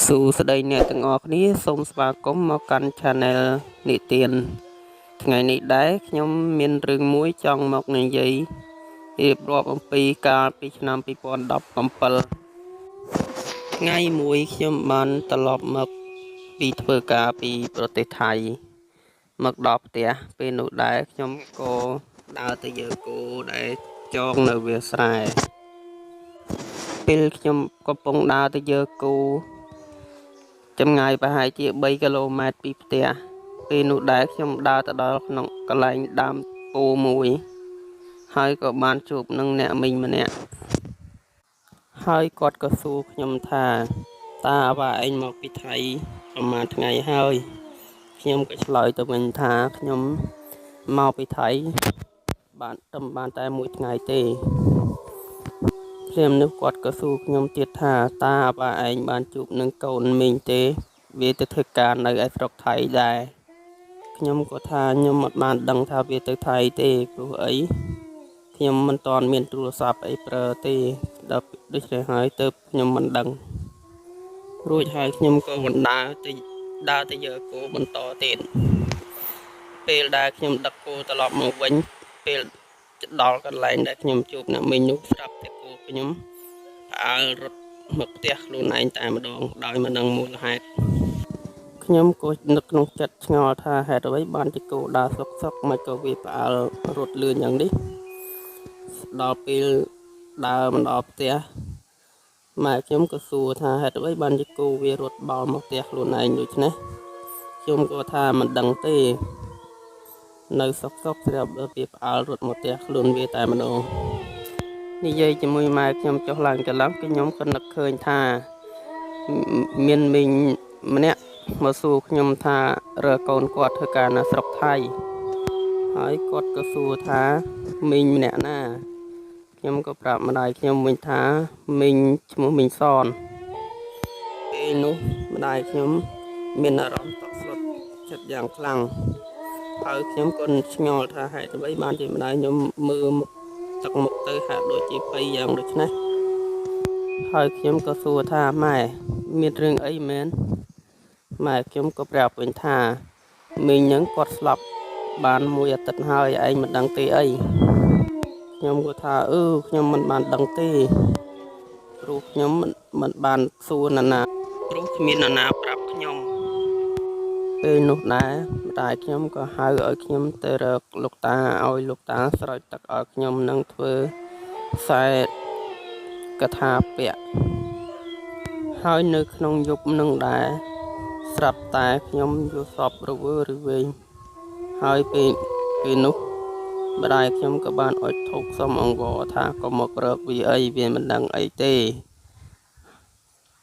សួស្តីអ្នកទាំងអស់គ្នាសូមស្វាគមន៍មកកាន់ Channel និទានថ្ងៃនេះដែរខ្ញុំមានរឿងមួយចង់មកនិយាយរៀបរាប់អំពីកាលពីឆ្នាំ2017ថ្ងៃមួយខ្ញុំបានត្រឡប់មកពីធ្វើការពីប្រទេសថៃមកដល់ផ្ទះពេលនោះដែរខ្ញុំក៏ដើរទៅយកគោដែលចងនៅវាលស្រែពេលខ្ញុំកំពុងដើរទៅយកគោចម្ងាយប្រហែលជា3គីឡូម៉ែត្រពីផ្ទះពេលនោះដែរខ្ញុំដើរទៅដល់ក្នុងកន្លែងដើមពោធិ៍មួយហើយក៏បានជួបនឹងអ្នកមីងម្នាក់ហើយគាត់ក៏សួរខ្ញុំថាតើអ្វាឯងមកពីថៃប្រហែលថ្ងៃហើយខ្ញុំក៏ឆ្លើយទៅវិញថាខ្ញុំមកពីថៃបានតែមួយថ្ងៃទេព្រមនោះគាត់ក៏សួរខ្ញុំទៀតថាតើអ្វាឯងបានជួបនឹងកូនមីងទេវាទៅធ្វើការនៅឯស្រុកថៃដែរខ្ញុំក៏ថាខ្ញុំមិនបានដឹងថាវាទៅថៃទេព្រោះអីខ្ញុំមិនទាន់មានទូរស័ព្ទអីប្រើទេដល់ដូច្នេះហើយទើបខ្ញុំមិនដឹងរួចហើយខ្ញុំក៏បណ្ដើរទៅយកគោបន្តទៀតពេលដែលខ្ញុំដឹកគោត្រឡប់មកវិញពេលដល់កន្លែងដែលខ្ញុំជួបអ្នកមីងនោះស្រាប់តែគោខ្ញុំផ្អើលរត់មកផ្ទះខ្លួនឯងតែម្ដងដោយមិនដឹងមូលហេតុខ្ញុំក៏នឹកក្នុងចិត្តឆ្ងល់ថាហេតុអ្វីបានជាគោដើរសុកមិនក៏វាផ្អើលរត់លឿនយ៉ាងនេះដល់ពេលដើរមកដល់ផ្ទះម៉ែខ្ញុំក៏សួរថាហេតុអ្វីបានជាគោវារត់បោលមកផ្ទះខ្លួនឯងដូច្នេះខ្ញុំក៏ថាមិនដឹងទេនៅសុកស្រាប់វាផ្អើលរត់មកផ្ទះខ្លួនវាតែម្ដងនិយាយជាមួយម៉ែខ្ញុំចុះឡើងចន្លងខ្ញុំក៏នឹកឃើញថាមានមីងម្នាក់មកសួរខ្ញុំថារើកូនគាត់ធ្វើការនៅស្រុកថៃហើយគាត់ក៏សួរថាមីងម្នាក់ណាខ្ញុំក៏ប្រាប់ម្ដាយខ្ញុំវិញថាមីងឈ្មោះមីងសនពេលនោះម្ដាយខ្ញុំមានអារម្មណ៍តក់ស្លុតចិត្តយ៉ាងខ្លាំងហើយខ្ញុំក៏ឆ្ងល់ថាហេតុអ្វីបានជាម្ដាយខ្ញុំមើលទឹកមុខទៅហាក់ដូចជាភ័យយ៉ាងដូចនេះហើយខ្ញុំក៏សួរថាម៉ែមានរឿងអីមែនម៉ែខ្ញុំក៏ប្រាប់វិញថាមីងនឹងគាត់ស្លាប់បានមួយអាទិត្យហើយឯងមិនដឹងទេអីខ្ញុំក៏ថាខ្ញុំមិនបានដឹងទេព្រោះខ្ញុំមិនបានសួរណាព្រោះគ្មាននរណាប្រាប់ខ្ញុំពេលនោះដែរម្ដាយខ្ញុំក៏ហៅឲ្យខ្ញុំទៅរកលោកតាឲ្យលោកតាស្រោចទឹកឲ្យខ្ញុំនឹងធ្វើខ្សែកថាពាក្យហើយនៅក្នុងយប់នឹងដែរស្រាប់តែខ្ញុំយល់សពរវើរវាងហើយពេលនោះម្ដាយខ្ញុំក៏បានអុជធូបសុំអង្វរថាកុំមករកវាអីវាមិនដឹងអីទេ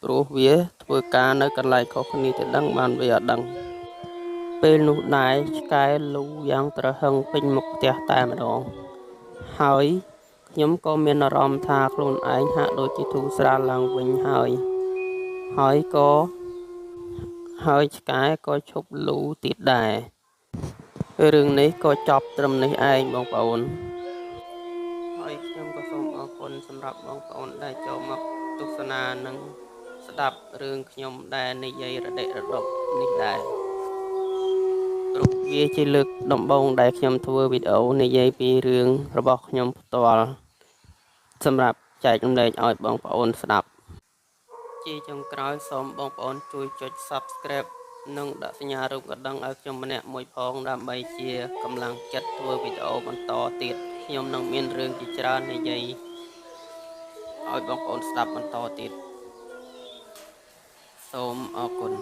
ព្រោះវាធ្វើការនៅកន្លែងខុសគ្នាទៅដឹងបានវាអត់ដឹងពេលនោះដែរឆ្កែលូយ៉ាងត្រហឹងពេញមុខផ្ទះតែម្ដងហើយខ្ញុំក៏មានអារម្មណ៍ថាខ្លួនឯងហាក់ដូចជាធូរស្រាលឡើងវិញហើយឆ្កែក៏ឈប់លូទៀតដែររឿងនេះក៏ចប់ត្រឹមនេះឯងបងប្អូនហើយខ្ញុំក៏សូមអរគុណសម្រាប់បងប្អូនដែលចូលមកទស្សនានិងស្ដាប់រឿងខ្ញុំដែលនិយាយរដិរដុបនេះដែរព្រោះវាជាលើកដំបូងដែលខ្ញុំធ្វើវីដេអូនិយាយពីរឿងរបស់ខ្ញុំផ្ទាល់សម្រាប់ចែករំលែកឲ្យបងប្អូនស្ដាប់ជាចុងក្រោយសូមបងប្អូនជួយចុច Subscribe និងដាក់សញ្ញារូបកណ្ដឹងឲ្យខ្ញុំម្នាក់មួយផងដើម្បីជាកម្លាំងចិត្តធ្វើវីដេអូបន្តទៀតខ្ញុំនឹងមានរឿងជាច្រើននិយាយឲ្យបងប្អូនស្ដាប់បន្តទៀតសូមអរគុណ